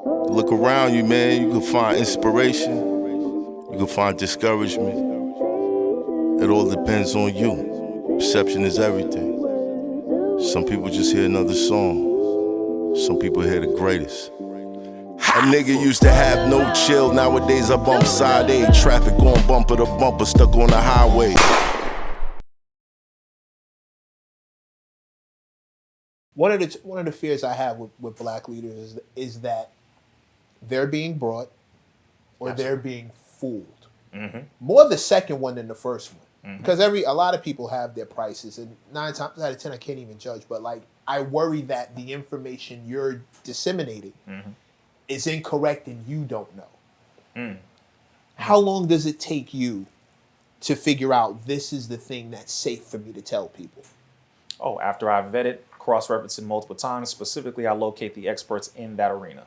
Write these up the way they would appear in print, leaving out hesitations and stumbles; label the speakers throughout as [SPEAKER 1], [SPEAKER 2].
[SPEAKER 1] Look around you, man. You can find inspiration. You can find discouragement. It all depends on you. Perception is everything. Some people just hear another song. Some people hear the greatest. A nigga used to have no chill. Nowadays I bump side A. Traffic going bumper to bumper, stuck on the highway.
[SPEAKER 2] One of the fears I have with black leaders is that they're being brought or they're being fooled. Mm-hmm. More the second one than the first one. Mm-hmm. Because a lot of people have their prices, and 9 times out of 10 I can't even judge. But like, I worry that the information you're disseminating is incorrect and you don't know. Mm. How long does it take you to figure out this is the thing that's safe for me to tell people?
[SPEAKER 3] Oh, after I vet it, cross-reference it multiple times, specifically I locate the experts in that arena.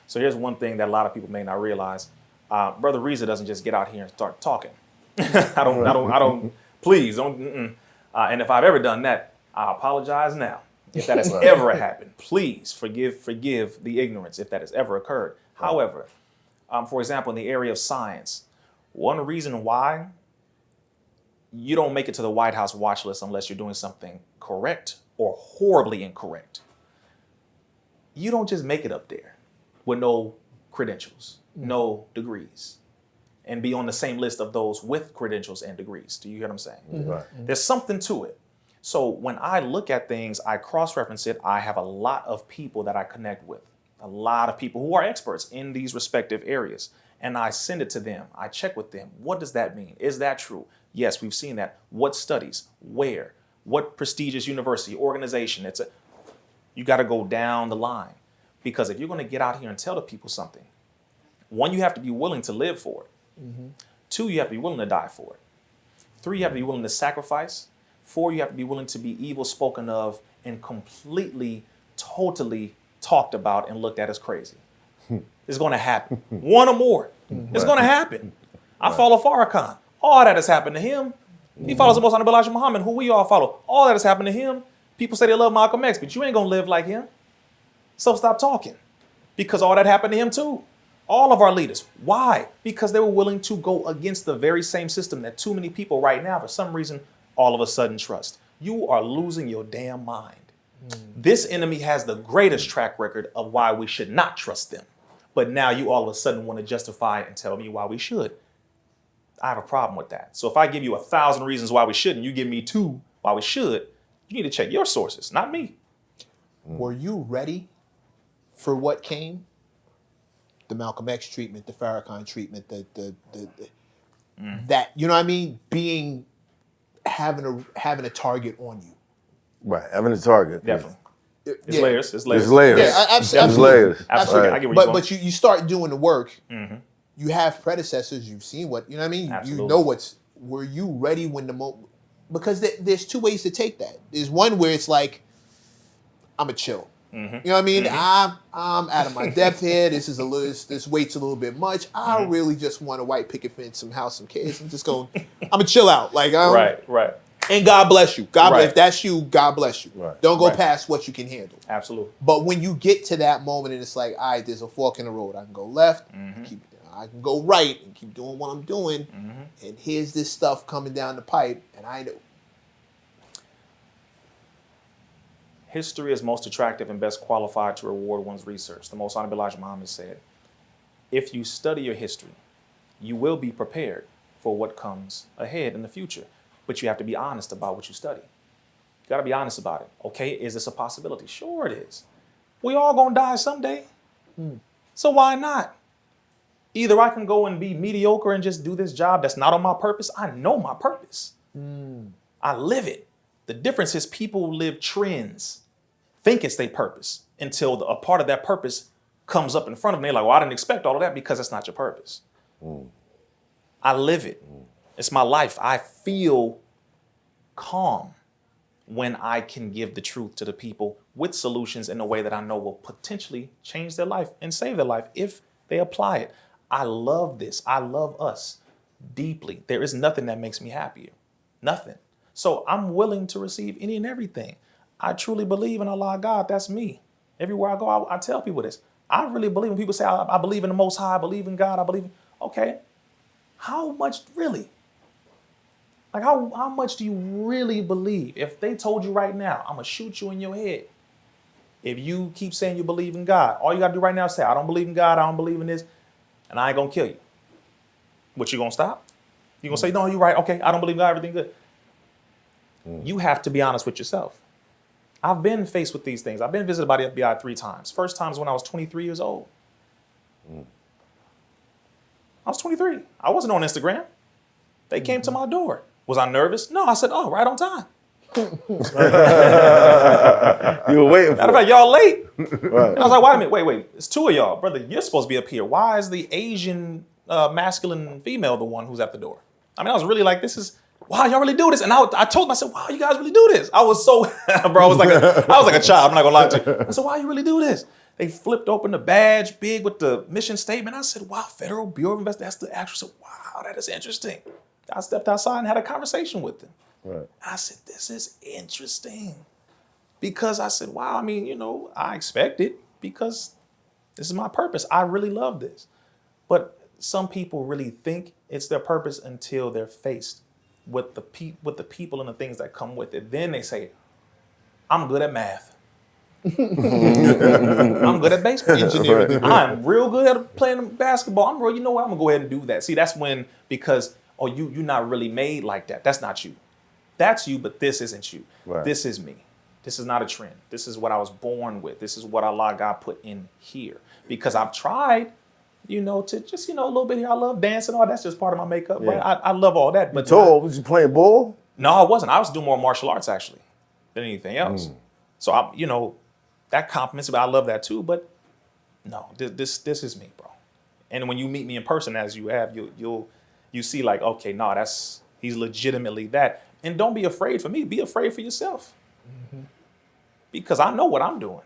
[SPEAKER 3] So here's one thing that a lot of people may not realize. Brother Rizza doesn't just get out here and start talking. I don't, please don't. And if I've ever done that, I apologize now. If that has ever happened, please forgive the ignorance if that has ever occurred. Right. However, for example, in the area of science, one reason why you don't make it to the White House watch list unless you're doing something correct or horribly incorrect. You don't just make it up there with no credentials, no degrees, and be on the same list of those with credentials and degrees. Do you hear what I'm saying? Mm-hmm. Right. There's something to it. So when I look at things, I cross-reference it. I have a lot of people that I connect with, a lot of people who are experts in these respective areas, and I send it to them. I check with them. What does that mean? Is that true? Yes, we've seen that. What studies? Where? What prestigious university, organization? You got to go down the line, because if you're going to get out here and tell the people something, one, you have to be willing to live for it. Mm-hmm. 2, you have to be willing to die for it. 3, you have to be willing to sacrifice. 4, you have to be willing to be evil spoken of and completely, totally talked about and looked at as crazy. It's going to happen. One or more. It's going to happen. I follow Farrakhan. All that has happened to him. He follows the Most Honorable Elijah Muhammad, who we all follow. All that has happened to him. People say they love Malcolm X, but you ain't going to live like him. So stop talking, because all that happened to him too. All of our leaders. Why? Because they were willing to go against the very same system that too many people right now, for some reason, all of a sudden trust. You are losing your damn mind. This enemy has the greatest track record of why we should not trust them. But now you all of a sudden want to justify and tell me why we should. I have a problem with that. So if I give you 1,000 reasons why we shouldn't, you give me 2 why we should, you need to check your sources, not me.
[SPEAKER 2] Were you ready for what came? The Malcolm X treatment, the Farrakhan treatment, that, you know what I mean? Having a target on you.
[SPEAKER 4] Right, having a target.
[SPEAKER 3] Definitely. It's layers.
[SPEAKER 4] It's layers.
[SPEAKER 2] Yeah, absolutely.
[SPEAKER 4] It's layers.
[SPEAKER 3] Absolutely.
[SPEAKER 4] Right.
[SPEAKER 3] I get what you're
[SPEAKER 2] But you start doing the work.
[SPEAKER 3] Mm-hmm.
[SPEAKER 2] You have predecessors. You've seen what, you know what I mean?
[SPEAKER 3] Absolutely.
[SPEAKER 2] You know were you ready when the moment? Because there's 2 ways to take that. There's one where it's like, I'm a chill. Mm-hmm. You know what I mean? Mm-hmm. I'm out of my depth here. This weight's a little bit much. I really just want a white picket fence, some house, some kids. I'm just going, I'm gonna chill out. Like,
[SPEAKER 3] right.
[SPEAKER 2] And God bless you.
[SPEAKER 3] Right.
[SPEAKER 2] If that's you, God bless you. Right. Don't go past what you can handle.
[SPEAKER 3] Absolutely.
[SPEAKER 2] But when you get to that moment and it's like, all right, there's a fork in the road. I can go left, I can go right and keep doing what I'm doing. Mm-hmm. And here's this stuff coming down the pipe, and I know.
[SPEAKER 3] History is most attractive and best qualified to reward one's research. The Most Honorable Elijah Muhammad said, if you study your history, you will be prepared for what comes ahead in the future. But you have to be honest about what you study. You got to be honest about it. Okay, is this a possibility? Sure it is. We all going to die someday. So why not? Either I can go and be mediocre and just do this job that's not on my purpose. I know my purpose. I live it. The difference is people live trends, think it's their purpose, until a part of that purpose comes up in front of them. They're like, well, I didn't expect all of that, because it's not your purpose. I live it. It's my life. I feel calm when I can give the truth to the people with solutions in a way that I know will potentially change their life and save their life if they apply it. I love this. I love us deeply. There is nothing that makes me happier. Nothing. So I'm willing to receive any and everything. I truly believe in Allah God. That's me. Everywhere I go, I tell people this. I really believe when people say, I believe in the Most High, I believe in God, okay, how much really? Like, how much do you really believe? If they told you right now, I'm going to shoot you in your head. If you keep saying you believe in God, all you got to do right now is say, I don't believe in God, I don't believe in this, and I ain't going to kill you. What, you going to stop? You going to say, no, you're right, okay, I don't believe in God, everything good. You have to be honest with yourself. I've been faced with these things. I've been visited by the FBI 3 times. First time was when I was 23 years old. I was 23. I wasn't on Instagram. They came to my door. Was I nervous? No, I said, oh, right on time.
[SPEAKER 4] You were waiting for
[SPEAKER 3] Matter of fact, y'all late.
[SPEAKER 4] Right.
[SPEAKER 3] And I was like, wait a minute, wait. It's 2 of y'all. Brother, you're supposed to be up here. Why is the Asian masculine female the one who's at the door? I mean, I was really like, wow, y'all really do this? And I told them, I said, wow, you guys really do this? I was so, bro, I was like a child. I'm not gonna lie to you. I said, why you really do this? They flipped open the badge, big with the mission statement. I said, wow, Federal Bureau of Investigation. That's the actual, wow, that is interesting. I stepped outside and had a conversation with them.
[SPEAKER 4] Right.
[SPEAKER 3] I said, this is interesting. Because I said, wow, I mean, I expect it because this is my purpose. I really love this. But some people really think it's their purpose until they're faced with the people and the things that come with it. Then they say, I'm good at math. I'm good at baseball. Engineering. I'm real good at playing basketball. I'm real, you know what? I'm going to go ahead and do that. See, that's when, because, you're not really made like that. That's not you. That's you, but this isn't you.
[SPEAKER 4] Right.
[SPEAKER 3] This is me. This is not a trend. This is what I was born with. This is what Allah God put in here. Because I've tried, to just, a little bit here. I love dancing. All that's just part of my makeup.
[SPEAKER 4] Yeah.
[SPEAKER 3] Right? I love all that. But
[SPEAKER 4] was you playing ball?
[SPEAKER 3] No, I wasn't. I was doing more martial arts, actually, than anything else. So, that compliments me. I love that, too. But, no, this is me, bro. And when you meet me in person, as you have, you see like, okay, no, he's legitimately that. And don't be afraid for me. Be afraid for yourself. Because I know what I'm doing.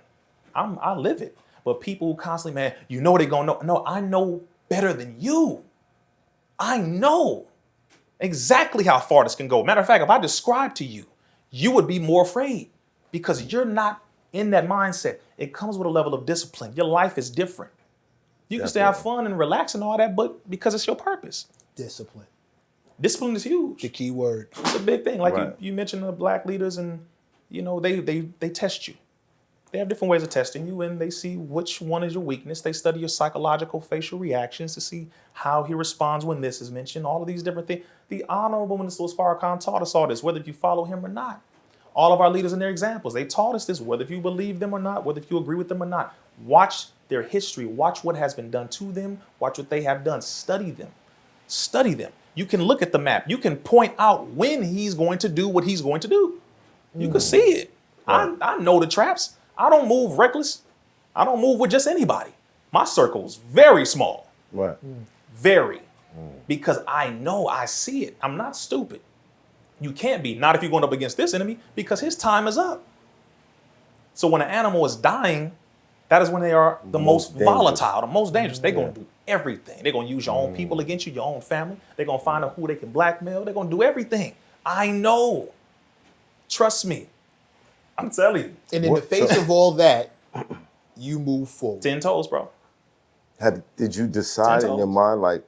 [SPEAKER 3] I live it. But people who constantly, man, they're going to know. No, I know better than you. I know exactly how far this can go. Matter of fact, if I describe to you, you would be more afraid because you're not in that mindset. It comes with a level of discipline. Your life is different. You can still have fun and relax and all that, but because it's your purpose.
[SPEAKER 2] Discipline.
[SPEAKER 3] Discipline is huge.
[SPEAKER 2] The key word.
[SPEAKER 3] It's a big thing. Like
[SPEAKER 4] Right.
[SPEAKER 3] you mentioned the black leaders and, they test you. They have different ways of testing you and they see which one is your weakness. They study your psychological facial reactions to see how he responds when this is mentioned. All of these different things. The Honorable Minister Farrakhan taught us all this, whether you follow him or not. All of our leaders and their examples, they taught us this, whether you believe them or not, whether you agree with them or not. Watch their history. Watch what has been done to them. Watch what they have done. Study them. Study them. You can look at the map. You can point out when he's going to do what he's going to do. You can see it.
[SPEAKER 4] Right.
[SPEAKER 3] I know the traps. I don't move reckless. I don't move with just anybody. My circle's very small.
[SPEAKER 4] Right.
[SPEAKER 3] Very. Because I know, I see it. I'm not stupid. You can't be. Not if you're going up against this enemy because his time is up. So when an animal is dying, that is when they are the most
[SPEAKER 4] dangerous.
[SPEAKER 3] volatile, the most dangerous. They're going to do everything. They're going to use your own people against you, your own family. They're going to find out who they can blackmail. They're going to do everything. I know. Trust me. I'm telling you.
[SPEAKER 2] And in the face of all that, you move forward.
[SPEAKER 3] 10 toes, bro.
[SPEAKER 4] Did you decide in your mind, like,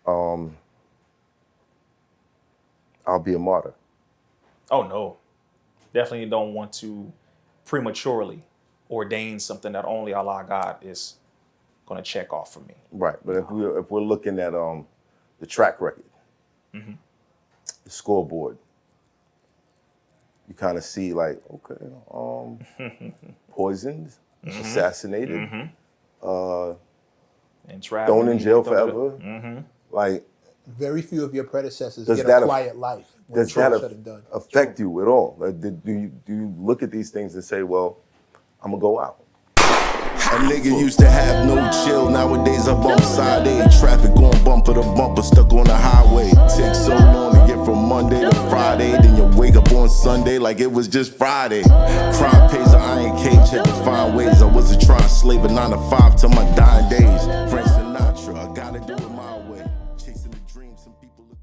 [SPEAKER 4] I'll be a martyr?
[SPEAKER 3] Oh, no. Definitely don't want to prematurely ordain something that only Allah God is going to check off for me.
[SPEAKER 4] Right. But if we're looking at the track record, the scoreboard, you kind of see like, okay, poisoned, assassinated,
[SPEAKER 3] And
[SPEAKER 4] thrown in jail forever. Like,
[SPEAKER 2] Very few of your predecessors
[SPEAKER 4] Does
[SPEAKER 2] get
[SPEAKER 4] that
[SPEAKER 2] a quiet life when
[SPEAKER 4] does
[SPEAKER 2] it's
[SPEAKER 4] that
[SPEAKER 2] all said and done.
[SPEAKER 4] affect you at all? Like, do you look at these things and say, well, I'm gonna go out?
[SPEAKER 1] A nigga used to have no chill. Nowadays I bump side A. Traffic going bumper to bumper, stuck on the highway. Takes so long to get from Monday to Friday. Then you wake up on Sunday like it was just Friday. Crime pays an iron cage, had to find ways. I wasn't trying to slave a 9 to 5 till my dying days. Frank Sinatra, I gotta do it my way. Chasing the dream, some people look